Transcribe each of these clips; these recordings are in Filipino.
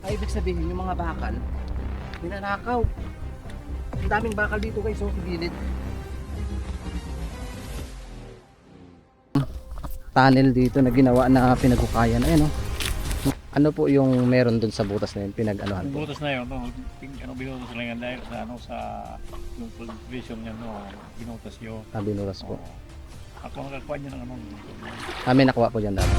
Ay, ibig sabihin, yung mga bakal, ninanakaw. Ang daming bakal dito guys, sa gilid. Tunnel dito na ginawa na pinaghukayan. Ayan o. Ano po yung meron dun sa butas na yun? Pinag-anuhan po? Yung butas na yun, no, binutas lang yan dahil sa, sa yung vision niya, no, binutas yun. Binutas po. Ako ang nakakuha niya ng ano. May nakuha po dyan dati.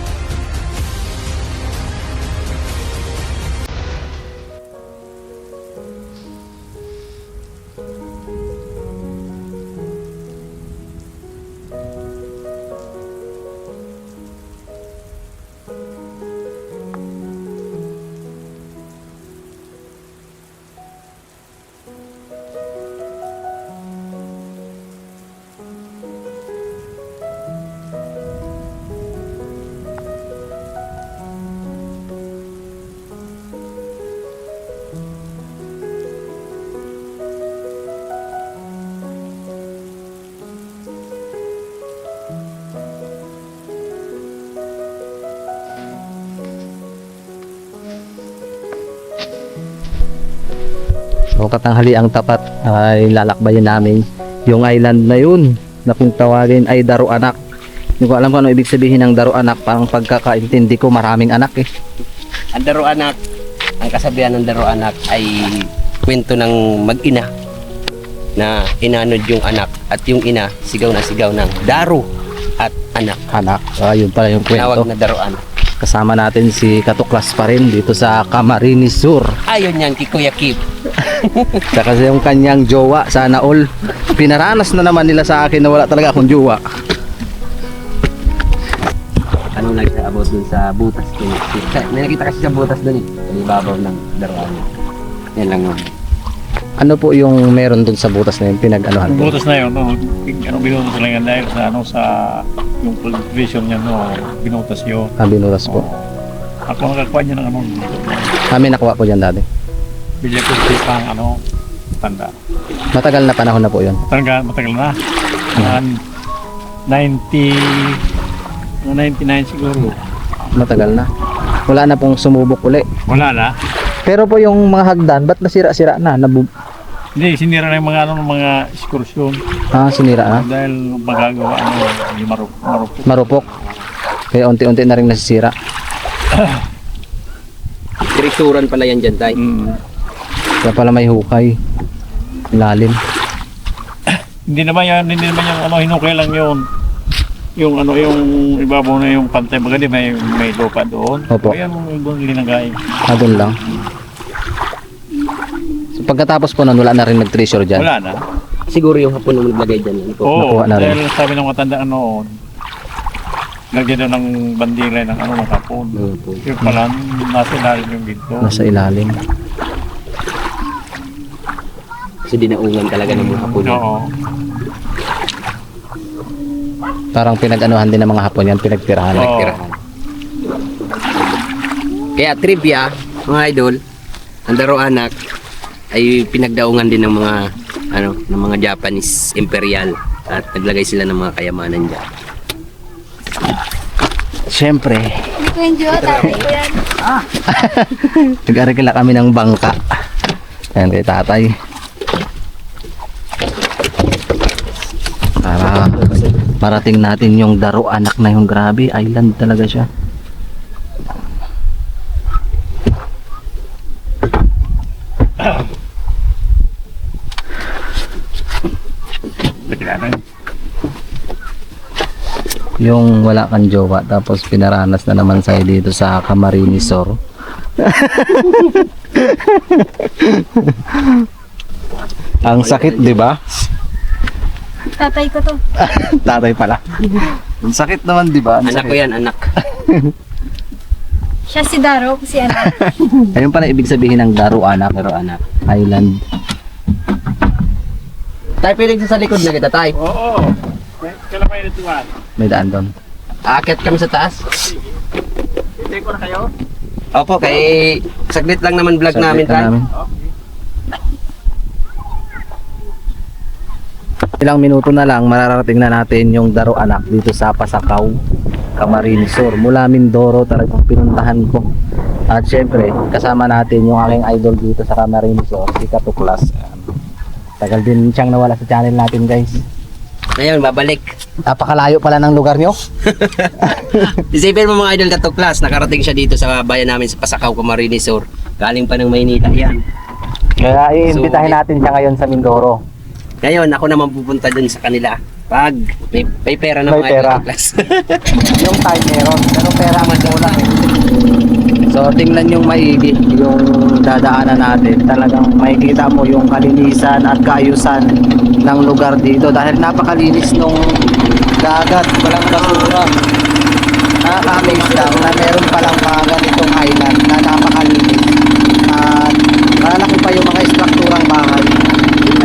So katanghali ang tapat ay lalakbayin namin yung island na yun na kung tawagin ay Daro Anak. Hindi ko alam kung ano ibig sabihin ng Daro Anak. Parang pagkakaintindi ko maraming anak eh. Ang Daro Anak, ang kasabihan ng Daro Anak ay kwento ng mag-ina na inanod yung anak at yung ina sigaw ng Daro at anak. Anak. Yun pala yung kwento. Tawag na Daro Anak. Kasama natin si Katuklas pa rin dito sa Camarines Sur. Ayun yan, Kikuya Kip. Saka yung kanyang jowa, sana all. Pinaranas na naman nila sa akin na wala talaga akong jowa. Ano nag-abot dun sa butas dun? May nakita kasi sa butas dun eh. Sa ibabaw ng Daro Anak. Yan lang yun. Ano po yung meron dun sa butas na yun? Pinag-anuhan Yung po? butas na yun, no, binutas lang yan dahil sa, sa yung vision niya, no, binutas yun. Binutas po. Ako ang nakakuha niya ng ano. May nakuha po dyan dati. Bilya ko pang ano, tanda. Matagal na panahon na po yun. Matagal na. 99 siguro. Matagal na. Wala na pong sumubok uli. Wala na. Pero po yung mga hagdan, ba't nasira-sira na? Hindi, sinira na yung mga, ano, mga ekskursyon. Sinira na? Dahil magagawa, ano, yung marupok. Marupok. Kaya unti-unti na rin nasisira. Direkturan pala yan dyan, tay. Kaya pala may hukay. Ilalim. Hindi naman yung ano, hinukay lang yun. Yung ano, yung ibabaw na yung pantay, maganda may lupa doon. Opo. Kaya yung doon linagay. Doon lang. So pagkatapos po nun, wala na rin nag-treasure dyan. Wala na. Siguro yung hapon nung naglagay dyan. Yan po. Oo, Nakuha na rin. dahil sabi ng matanda noon, lagyan doon ng bandila ng ano, ng hapon. Yung pala, nasa ilalim yung ginto. Nasa ilalim. Kasi dinaungan talaga ng mga hapon. Oo. Parang pinag-anuhan din ng mga Hapon yan, pinagtirahan. Oo. Kaya trivia, mga idol, ang Daro Anak ay pinagdaungan din ng mga ng mga Japanese imperial at naglagay sila ng mga kayamanan diyan. Siyempre, Enjoy, tatay ko yan. nag-arikila kami ng bangka. Ayan kay tatay. Para marating natin yung Daro Anak na yung grabe. Island talaga siya. Yung wala kang jowa tapos pinaranas na naman sa'yo dito sa Camarines Sur. Ang sakit, di ba? Tatay ko to. Tatay pala. Ang sakit naman, di ba? Ang Anak ko sakit. yan, anak. Siya si Daro, si anak. Ayun pala ibig sabihin ng Daro Anak. Daro Anak. Island. Tay, pilig sa likod na kita, tay. Oo. Kailan kayo natuwan? May daan doon. Aakyat kami sa taas. Hindi ko na kayo? Opo, kay saglit lang naman vlog namin, Saglit na tay. namin. Ilang minuto na lang mararating na natin yung Daro Anak dito sa Pasakaw, Camarines Sur. Mula Mindoro talagang pinuntahan ko. At syempre, kasama natin yung aking idol dito sa Camarines, si Katuklas. Tagal din siyang nawala sa channel natin, guys. Ngayon, babalik. Napakalayo pala ng lugar nyo. Isipin mo mga idol Katuklas, nakarating siya dito sa bayan namin sa Pasakaw, Camarines Sur. Galing pa ng Maynila yan. Kaya iimbitahin natin siya ngayon sa Mindoro. Ngayon, ako naman pupunta dun sa kanila. Pag may pera na May mga pera. idol Katuklas. Yung time meron, pero pera man wala. So tingnan yung maigi, yung dadaanan natin. Talagang makikita mo yung kalinisan at kaayusan ng lugar dito dahil napakalinis nung dagat, walang basura. Nakaka-amaze lang na meron palang mga ganitong island na napakalinis. At malaki pa yung mga strukturang bahay.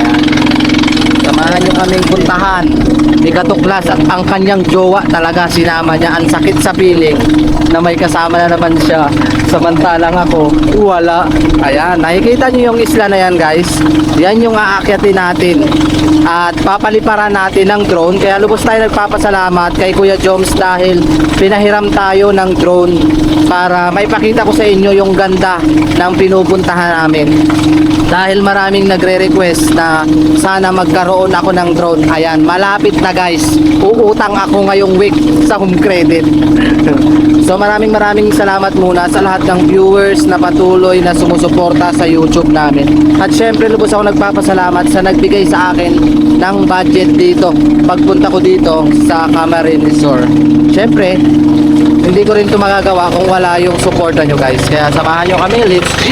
Ayan. Samahan nyo kaming puntahan ni Katuklas at ang kanyang jowa talaga sinama niya. Ang sakit sa piling na may kasama na naman siya. Samantalang ako, wala. Ayan, nakikita nyo yung isla na yan, guys. Yan yung aakyatin natin. At papaliparan natin ng drone. Kaya lubos tayo nagpapasalamat kay Kuya Joms dahil pinahiram tayo ng drone para maipakita ko sa inyo yung ganda ng pinupuntahan namin. Dahil maraming nagre-request na sana magkaroon ako ng drone. Ayan, malapit na, guys. Uutang ako ngayong week sa home credit. So maraming salamat muna sa lahat ng viewers na patuloy na sumusuporta sa YouTube namin. At syempre lubos ako nagpapasalamat sa nagbigay sa akin ng budget dito pagpunta ko dito sa Camarines Sur. Syempre, hindi ko rin ito magagawa kung wala yung suporta nyo, guys. Kaya samahan nyo kami, let's G!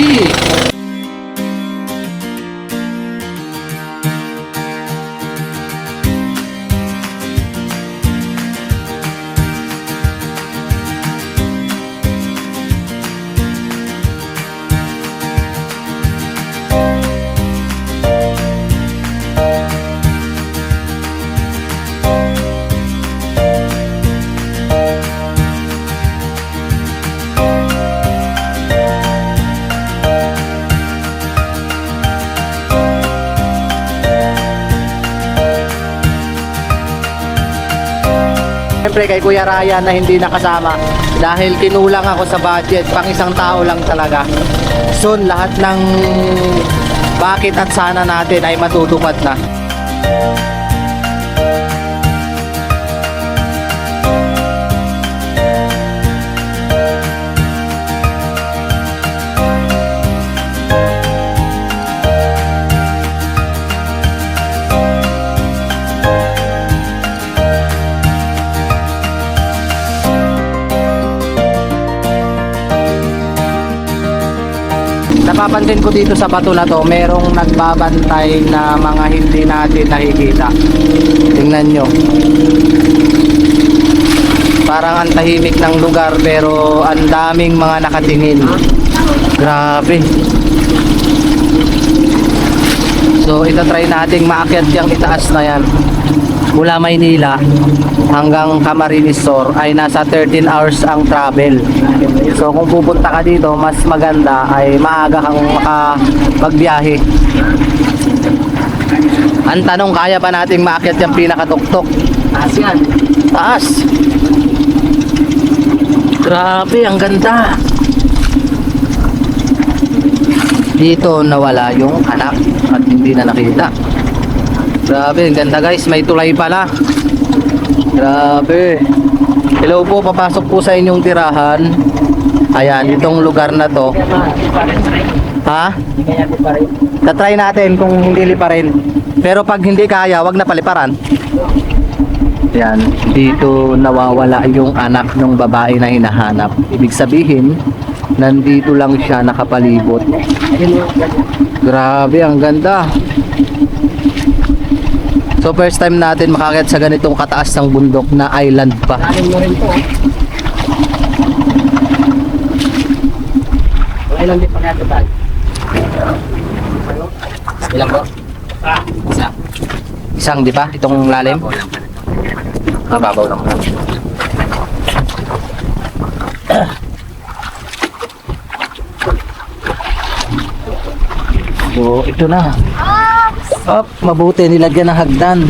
Siyempre kay Kuya Ryan na hindi nakasama dahil kinulang ako sa budget, pang isang tao lang talaga. Soon lahat ng bakit at sana natin ay matutupad na. Napapansin ko dito sa bato na to, merong nagbabantay na mga hindi natin nakikita. Tingnan nyo. Parang ang tahimik ng lugar pero ang daming mga nakatingin. Grabe. So itatry nating maakyat yung itaas na yan. Mula Maynila hanggang Camarines Sur ay nasa 13 hours ang travel. So kung pupunta ka dito, mas maganda ay maaga kang magbiyahe. Ang tanong, kaya pa nating maakyat yung pinakatuktok? Taas yan. Taas. Grabe, ang ganda. Dito nawala yung anak at hindi na nakita. Grabe, ang ganda, guys. May tulay pala. Grabe. Hello po, papasok po sa inyong tirahan. Ayan, itong lugar na to. Ha? Tatry natin kung hindi liparin. Pero pag hindi kaya, wag na paliparan. Ayan, dito nawawala yung anak ng babae na hinahanap. Ibig sabihin, nandito lang siya nakapalibot. Grabe, ang ganda. So first time natin makakit sa ganitong kataas ng bundok na island pa. Ilan din pa natin ba? Ilan po? Isa. Isang, di ba? Itong lalim? Mababaw lang. So, ito na. Up, mabuti nilagyan ng hagdan.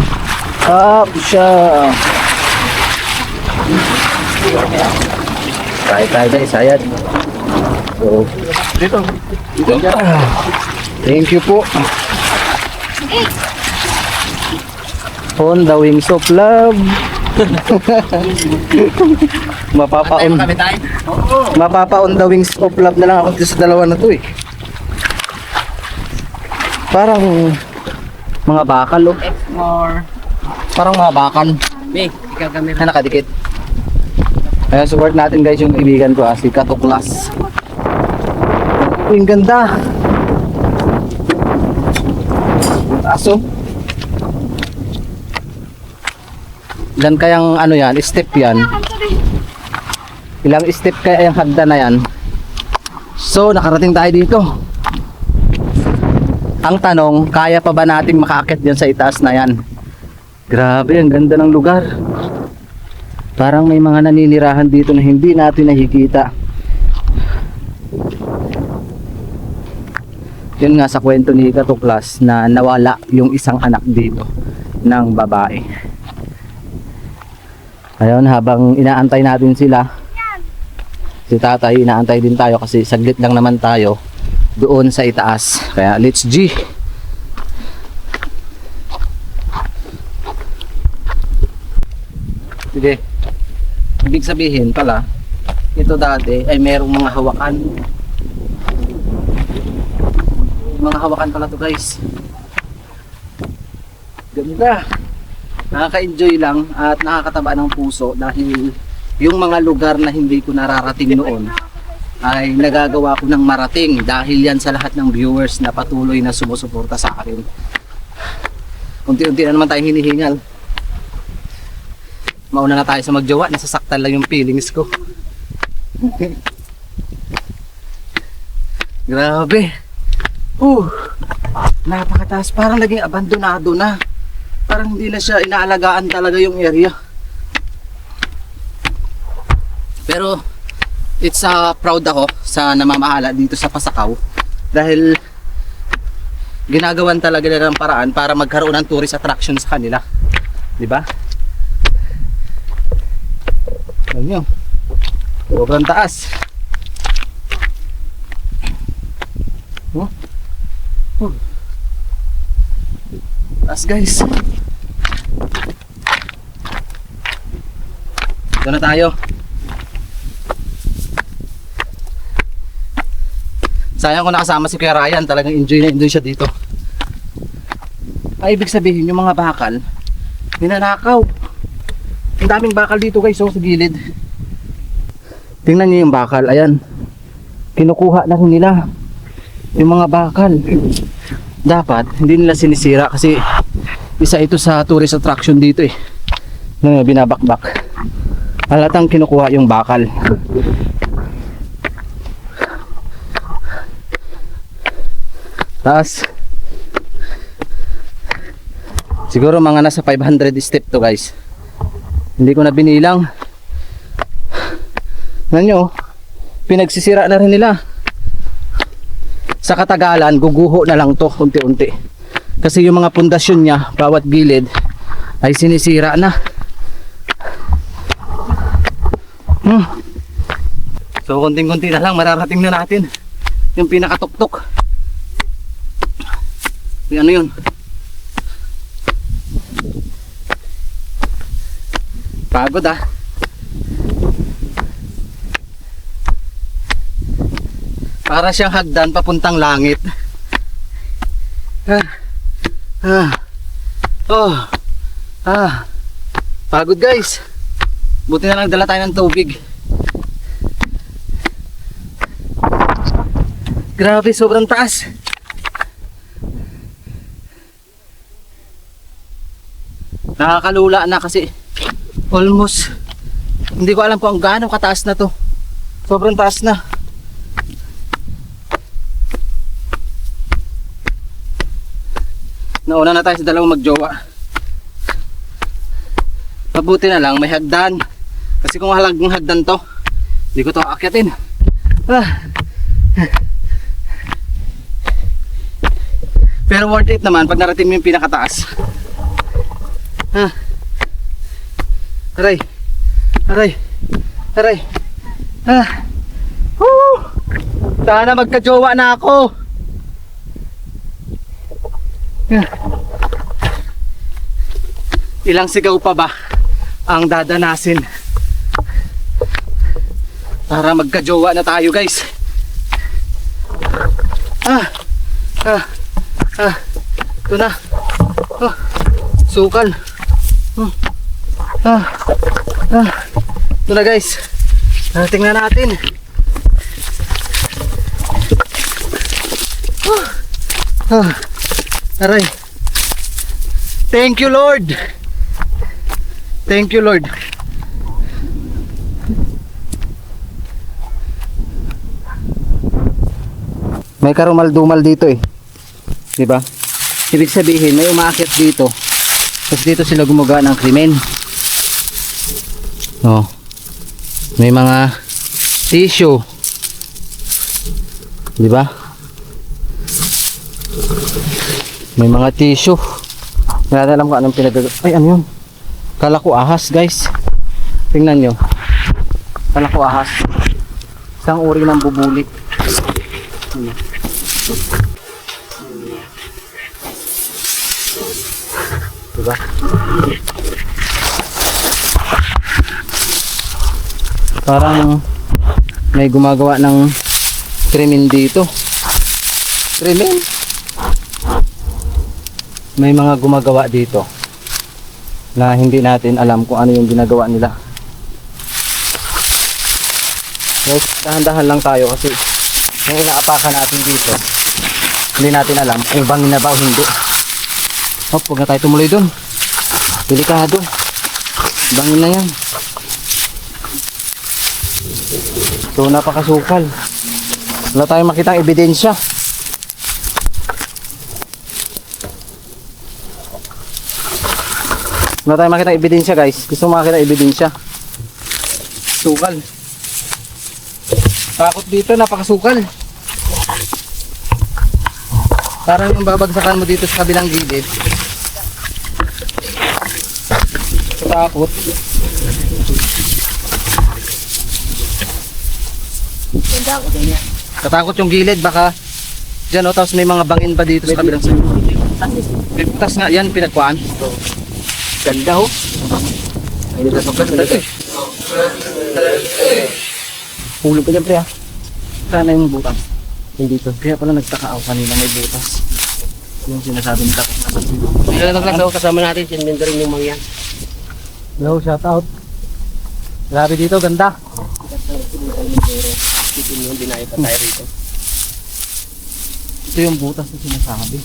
Up siya. Tayo guys, ayan. So, Dito. thank you po. On the wings of love. Mapapaon. Mapapaon the wings of love na lang ako dito sa dalawa na to eh. Parang mga bakal oh. More. Parang mga bakal May, ikaw kami. na nakadikit. Ayan, support natin guys yung kaibigan ko si Katuklas. Ang ganda. Aso. Ilan kayang ano yan, step yan? Ilang step kaya yung hagdan na yan? So, nakarating tayo dito. Ang tanong, kaya pa ba nating makakit dyan sa itaas na yan? Grabe, ang ganda ng lugar. Parang may mga naninirahan dito na hindi natin nakikita. Yun nga sa kwento ni Katuklas na nawala yung isang anak dito ng babae. Ayun, habang inaantay natin sila, si tatay, inaantay din tayo kasi saglit lang naman tayo doon sa itaas. Kaya let's G. Sige. Ibig sabihin pala, ito dati ay merong mga hawakan. Mga hawakan pala to guys. Ganda. Nakaka-enjoy lang at nakakataba ng puso dahil yung mga lugar na hindi ko nararating noon ay nagagawa ko ng marating dahil yan sa lahat ng viewers na patuloy na sumusuporta sa akin. Unti-unti na naman tayo hinihingal. Mauna na tayo sa magjowa, nasasaktan lang yung feelings ko. Grabe. Napakataas, parang naging abandonado na. Parang hindi na siya inaalagaan talaga yung area. Pero it's proud ako sa namamahala dito sa Pasakaw dahil ginagawan talaga nila ng paraan para magkaroon ng tourist attraction sa kanila. 'Di ba? Alam nyo, sobrang taas. Taas guys. Ito na tayo. Sayang ko nakasama si Kuya Ryan. Talagang enjoy na enjoy siya dito. Ay, ibig sabihin yung mga bakal ninanakaw. Ang daming bakal dito guys, sa gilid. Tingnan niyo yung bakal, ayan. Kinukuha na rin nila yung mga bakal. Dapat hindi nila sinisira kasi isa ito sa tourist attraction dito eh. Na binabakbak. Halatang kinukuha yung bakal. Taas. Siguro mga nasa 500 step to guys. Hindi ko na binilang. Nanyo, pinagsisira na rin nila. Sa katagalan, guguho na lang to unti-unti. Kasi yung mga pundasyon niya, bawat gilid ay sinisira na. So konting-konti na lang mararating na natin yung pinakatuktok. Yung ano yun? Pagod ah. Para siyang hagdan papuntang langit. Pagod guys. Buti na lang dala tayo ng tubig. Grabe, sobrang taas. Nakakalula na kasi almost hindi ko alam kung gaano kataas na to. Sobrang taas na. Nauna na tayo sa dalawang magjowa. Mabuti na lang may hagdan. Kasi kung halagang hagdan to, hindi ko to aakyatin. Pero worth it naman pag narating mo yung pinakataas. Aray. Aray. Aray. Woo! Sana magka-jowa na ako. Ilang sigaw pa ba ang dadanasin para magka-jowa na tayo, guys? Ito na. Sukal. Ito na, guys. Tingnan natin. Aray. Thank you, Lord. Thank you, Lord. May karumal-dumal dito eh. 'Di ba? Ibig sabihin, may umaakyat dito. Tapos dito sila gumagawa ng krimen. Oh. May mga tissue. 'Di ba? May mga tissue. Wala na alam ko anong pinagagawa. Ay, ano yun? Kala ko ahas, guys. Tingnan nyo. Kala ko ahas. Isang uri ng bubulit. Diba? Parang may gumagawa ng krimen dito. Krimen? May mga gumagawa dito na hindi natin alam kung ano yung ginagawa nila. Guys, dahan-dahan lang tayo kasi yung inaapakan natin dito, hindi natin alam kung bangin na ba o hindi. Huwag na tayo tumuloy dun. Delikado. Bangin na yan. So, napakasukal. Wala tayong makitang ebidensya. Wala tayong makitang ebidensya, guys. Gusto mo makita ebidensya? Sukal. Takot dito, napakasukal. Parang yung babagsakan mo dito sa kabilang gilid. Takot. Katakot yung gilid, baka dyan o, tapos may mga bangin pa dito sa kabilang side. May butas nga, yan pinagkuhaan. Ganda ho. Ay, dito sa ganda eh. Hulog ka dyan, pre ha. Sana yung butas. Hindi to. Kaya pala nagtaka ako kanina may butas. Yung sinasabi ni Tapos na sa Naglaklak daw kasama natin, sinmendo rin yung mangyan. hello, shout out. Grabe dito, ganda. Titin yung dinayo pa tayo rito. Ito yung butas na sinasabi.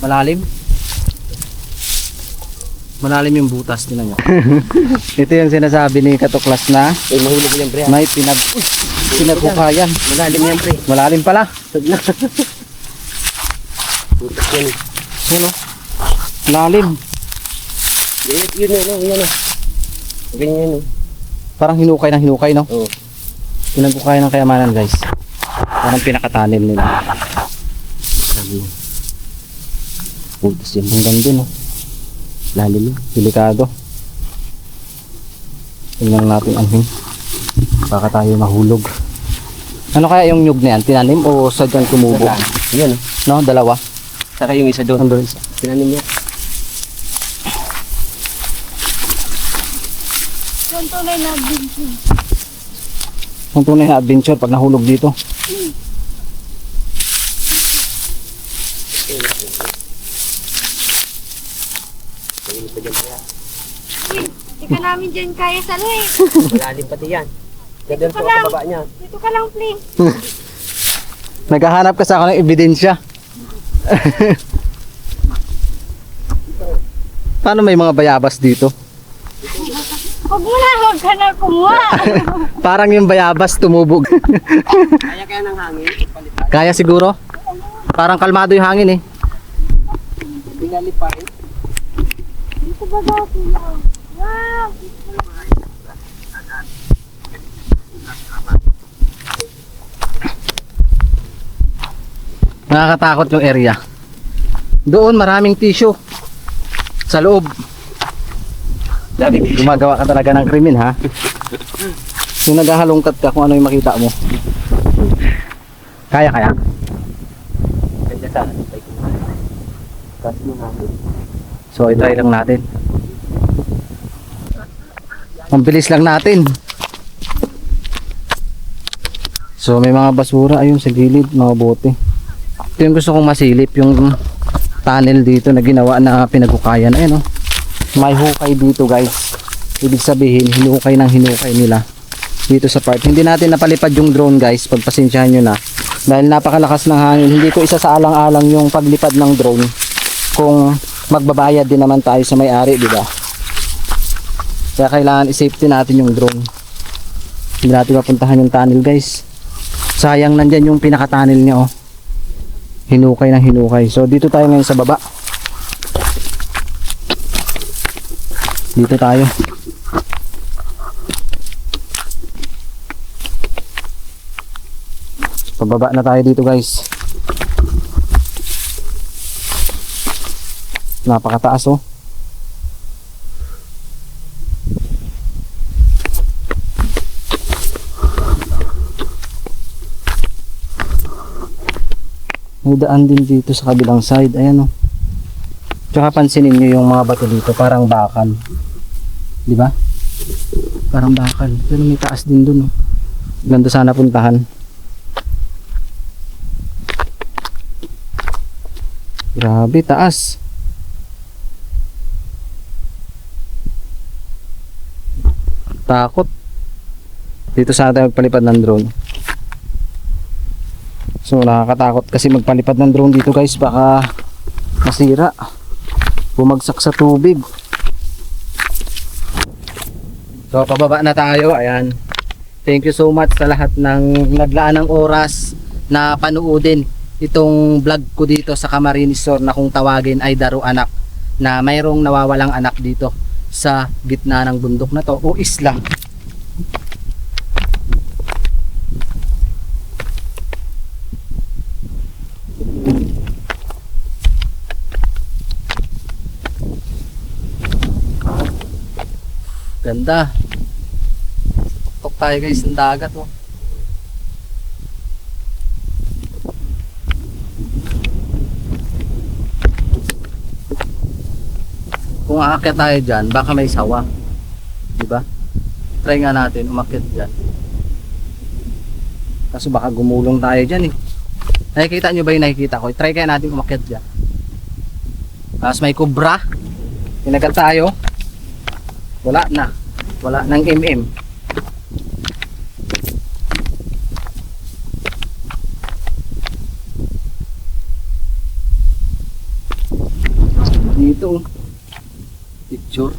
Malalim. Malalim yung butas, tinan nyo. Ito yung sinasabi ni Katuklas na Uy, mahulog yan, pre. may pinagbukayan. Malalim yan, pre. Malalim pala. Putak yan. Yun o. Malalim. Yun, yun. Ganyan, no. Parang hinukay ng hinukay, no? Oo. Pinagbukayan ng kayamanan, guys. Parang pinakatanim nila. Sabi. Putas yan. Hanggang dun, no? Lalim yun. Delikado. Tingnan natin ang baka tayo mahulog. Ano kaya yung nyug na yan? Tinanim o sadyang tumubo? Yan, No, dalawa. saka yung isa doon. Nandun isa. Tinanim niya. Yung tunay na binti. Ang tunay na adventure pag nahulog dito. Hindi ka namin dyan kaya sa luwi. Malalim pati yan. Ganda po sa baba niya. Dito ka lang, please. Naghahanap ka sa akin ng ebidensya. Paano may mga bayabas dito? Huwag ka na kumuha. Parang yung bayabas tumubog. Kaya ng hangin. Palitan. Kaya siguro? Parang kalmado yung hangin eh. Pinalipain. Dito ba dati lang? Wow! Nakakatakot yung area. Doon maraming tissue. Sa loob. Gumagawa ka talaga ng krimen, ha? Kung naghahalongkat ka, kung ano yung makita mo. Kaya. Ganda sana. Kasi mo namin. So, i-try lang natin. Ang bilis lang natin. So, may mga basura ayun sa gilid, mga bote. Ito yung gusto kong masilip, yung tunnel dito na ginawa na pinaghukayan. Ayun, oh. May hukay dito, guys. Ibig sabihin, hinukay ng hinukay nila dito sa part. Hindi natin napalipad yung drone, guys. Pagpasensyahan nyo na. Dahil napakalakas ng hangin, hindi ko isa sa alang-alang yung paglipad ng drone. Kung magbabayad din naman tayo sa may-ari, di ba? Kaya kailangan i-safety natin yung drone. Hindi natin mapuntahan yung tunnel, guys. Sayang, nandyan yung pinaka-tunnel niya, oh. Hinukay ng hinukay. So dito tayo ngayon sa baba. Dito tayo. Pababa na tayo dito, guys. Napakataas, oh. May daan din dito sa kabilang side. Ayan, oh. Tsaka pansinin nyo yung mga bato dito. Parang bakal. Di ba? Parang bakal. Pero may taas din dun, oh. Ganda sana puntahan. Grabe, taas. Takot. Dito sana tayo magpalipad ng drone. So nakakatakot kasi magpalipad ng drone dito, guys. Baka masira, bumagsak sa tubig. So pababa na tayo. Ayan. Thank you so much sa lahat ng naglaan ng oras na panoodin itong vlog ko dito sa Camarines Sur na kung tawagin ay Daro Anak, na mayroong nawawalang anak dito sa gitna ng bundok na to o isla. Ganda. Tok tayo, guys, ng dagat, oh. Kung aakyat tayo dyan, baka may sawa. Diba? Try nga natin umakyat dyan. Kaso baka gumulong tayo dyan, eh. Nakikita nyo ba yung nakikita ko? Try kaya natin umakyat dyan. Tapos may kubra. Tinagal tayo. Wala na. Wala nang MM. Dito, picture.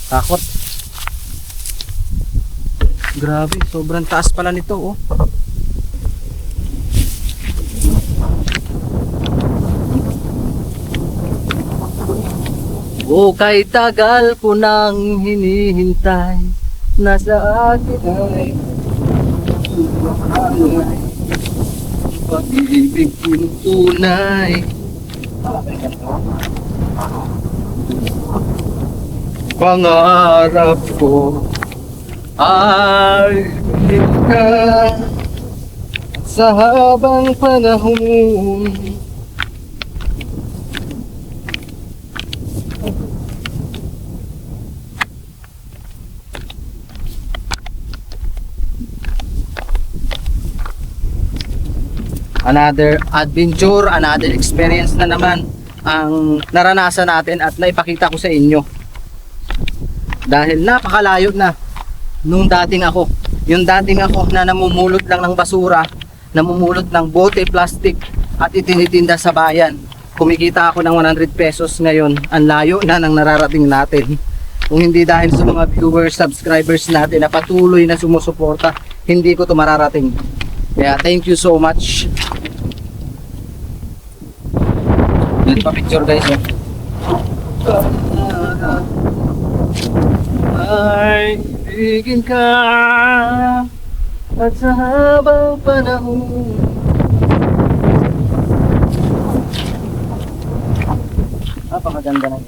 Takot. Grabe, sobrang taas pala nito, oh. O kay tagal ko nang hinihintay, nasa akin ay pag-ibig kong tunay. Pangarap ko ay ikaw sa habang panahon. Another adventure, another experience na naman ang naranasan natin at naipakita ko sa inyo. Dahil napakalayo na nung dating ako. Yung dating ako na namumulot lang ng basura, namumulot ng bote, plastic at itinitinda sa bayan. Kumikita ako ng 100 pesos ngayon. Ang layo na ng nararating natin. Kung hindi dahil sa mga viewers, subscribers natin na patuloy na sumusuporta, hindi ko ito mararating. Kaya thank you so much. Yan pa picture, guys, oh. Ay ibigin ka at sa habang panahon. Napakaganda na.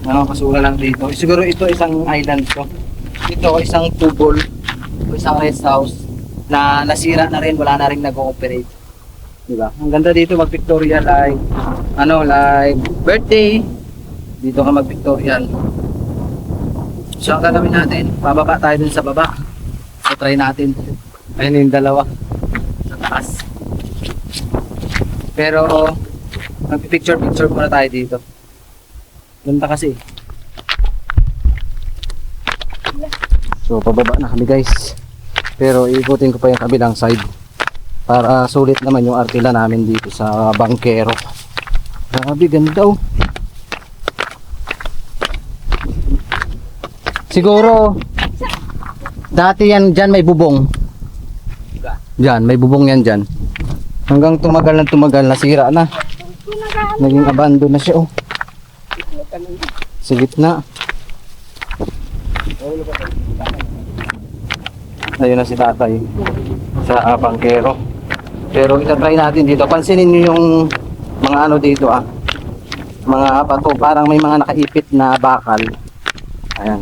Nakakasula lang dito. Siguro ito isang island to. Ito isang tubol o isang rest house na nasira na rin, wala na rin nag-ooperate. Diba? Ang ganda dito mag-pictorial like like birthday. Dito ka mag-pictorial. So ang gagawin natin, bababa tayo dun sa baba. So try natin. Ayun yung dalawa sa taas. Pero mag-picture muna tayo dito. Ganda kasi. So pababa na kami guys. Pero ikutin ko pa yung kabilang side para sulit naman yung arkila namin dito sa Bangkero. Grabe ganda oh. Siguro dati yan dyan may bubong. Dyan may bubong yan dyan. Hanggang tumagal nasira na. Naging abandon na siya oh. Sa gitna. Ayun na si tatay sa Bangkero. Pero itatry natin dito. Pansinin nyo yung mga ano dito mga bato. Parang may mga nakaipit na bakal. Ayan.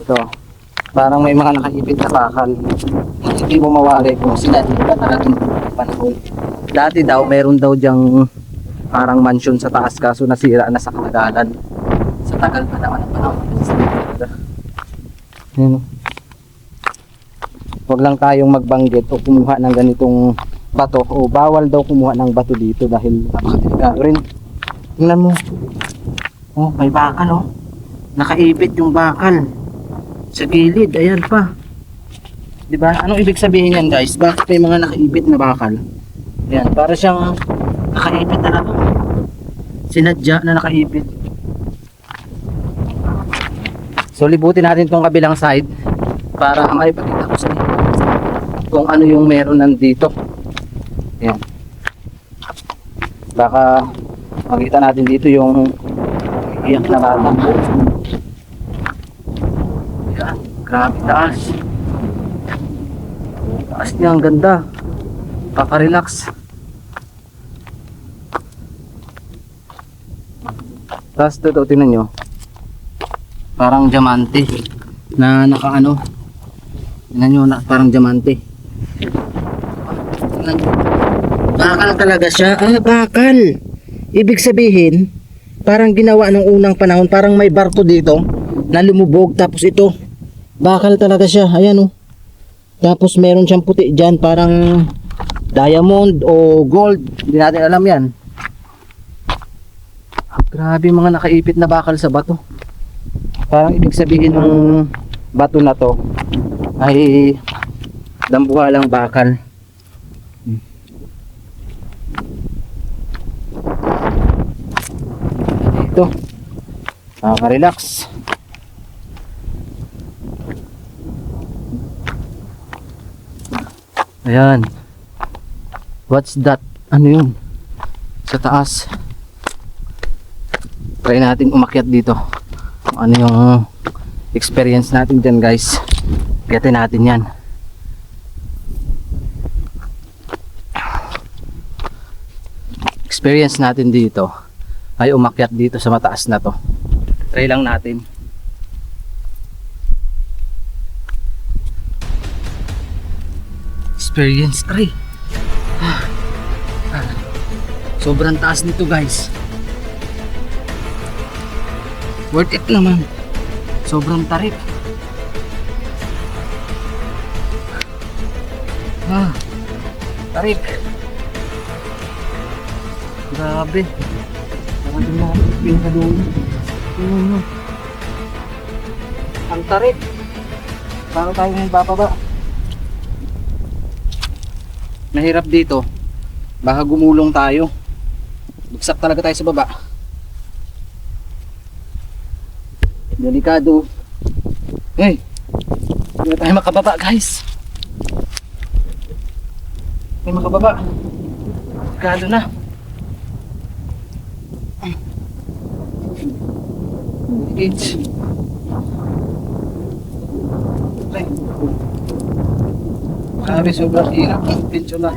Ito. Parang may mga nakaipit na bakal. Hindi mo mawari kung sila dito talagang panahon. Dati daw meron daw dyang parang mansion sa taas kaso nasira na sa katagalan. Sa tagal pa naman ang panahon. Ayan. Huwag lang tayong magbanggit o kumuha ng ganitong bato o bawal daw kumuha ng bato dito dahil napakadelikado rin. Tingnan mo. Oh, may bakal oh. Nakaipit yung bakal sa gilid. Ayan pa. 'Di ba? Anong ibig sabihin yan, guys? Bakit may mga nakaipit na bakal? Ayan, para siyang nakaipit na lang. Sinadya na nakaipit. So libutin natin tong kabilang side para maipakita ko sa inyo kung ano yung meron nandito. Ayan. Baka makita natin dito yung iyak na bata. Ayan, grabe taas. Taas niya, ang ganda. Kaka-relax. Tapos ito, tingnan nyo. Parang diamante na nakaano. Tingnan nyo, parang diamante. Tingnan nyo. Bakal talaga siya. Bakal. Ibig sabihin, parang ginawa ng unang panahon. Parang may barko dito na lumubog. Tapos ito, bakal talaga siya. Ayan oh. Tapos meron siyang puti dyan. Parang diamond o gold. Hindi natin alam yan. Grabe mga nakaipit na bakal sa bato. Parang ibig sabihin ng bato na to ay dambuhalang bakal. Ito. Nakaka-relax. Ayan. What's that? Ano yun? Sa taas. Try natin umakyat dito. Ano yung experience natin dyan, guys. Gatin natin yan. Experience natin dito ay umakyat dito sa mataas na to. Try lang natin. Experience, try. Sobrang taas nito, guys. Worth it naman. Sobrang tarik. Tarik. Grabe. Grabe mo pinaka doon. Ang tarik. Paano tayo ngayon bababa? Mahirap dito. Baka gumulong tayo. Bugsak talaga tayo sa baba. Delikado. Hey! Hindi na tayo makababa, guys. Hindi makababa. Delikado na. Engage. Ay. Grabe, sobrang hirap. Pincho na.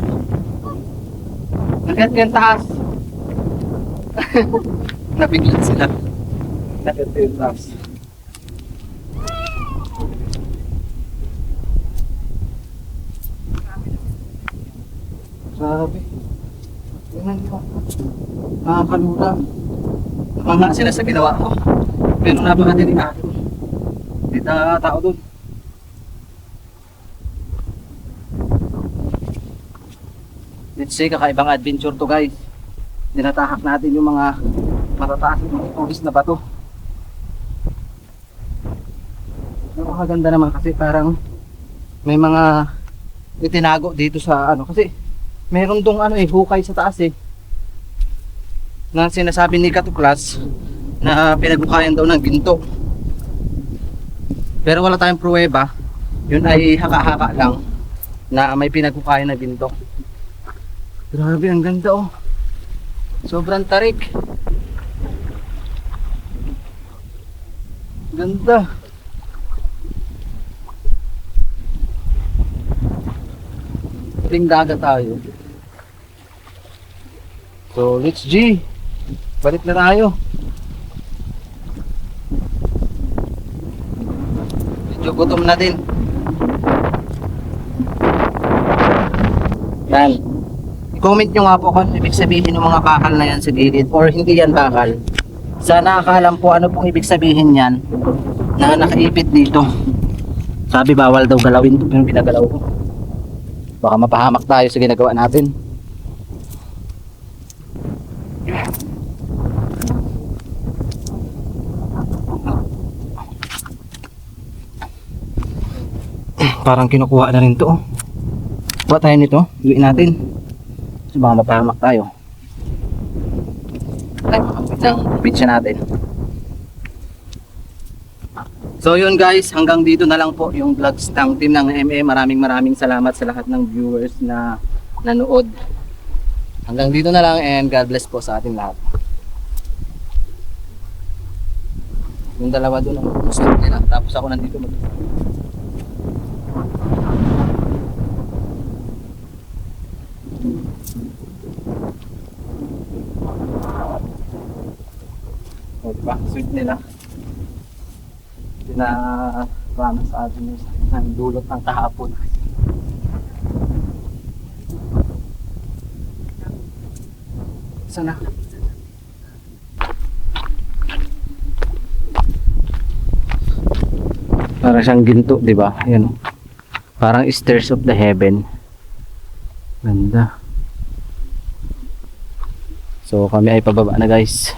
Nakit yung taas. Nabigyan sila. Nakit yung taas. Grabe. Tingnan nyo. Nakakalula. Mga sila sa ginawa ko. Pero napaka-delikado. Hindi na tao doon. Let's say, kakaibang adventure to, guys. Dinatahak natin yung mga matataas ng tulis na bato. Napakaganda naman kasi parang may mga itinago dito sa ano. Kasi meron dong ano hukay sa taas na sinasabi ni Katuklas na pinaghukayan daw ng ginto. Pero wala tayong pruweba. Yun ay haka-haka lang na may pinaghukayan ng ginto. Grabe, ang ganda oh. Sobrang tarik. Ganda. Ting dagat tayo. So, let's G. Balik na tayo. Medyo gutom na din. Yan. I-comment nyo nga po kung ibig sabihin ng mga bakal na yan sa gilid or hindi yan bakal. Sa nakakaalam po ano pong ibig sabihin yan na nakaipit dito. Sabi bawal daw galawin ito pero pinagalaw ko. Baka mapahamak tayo sa ginagawa natin. Parang kinukuha na rin to. Kuha tayo nito, iuwi natin. So baka mapahamak tayo. Ay, makapit ng pitcha natin. So yun guys, hanggang dito na lang po yung vlogs ng team ng MA. Maraming salamat sa lahat ng viewers na nanood. Hanggang dito na lang and God bless po sa ating lahat. Yung dalawa doon ang gusto nila. Tapos ako nandito mag o diba? Sweet nila. Pinarana sa atin yung dulot ng kahapon. Sana. Parang siyang ginto, di ba? Ayan. Parang stairs of the heaven. Ganda. So kami ay pababa na guys.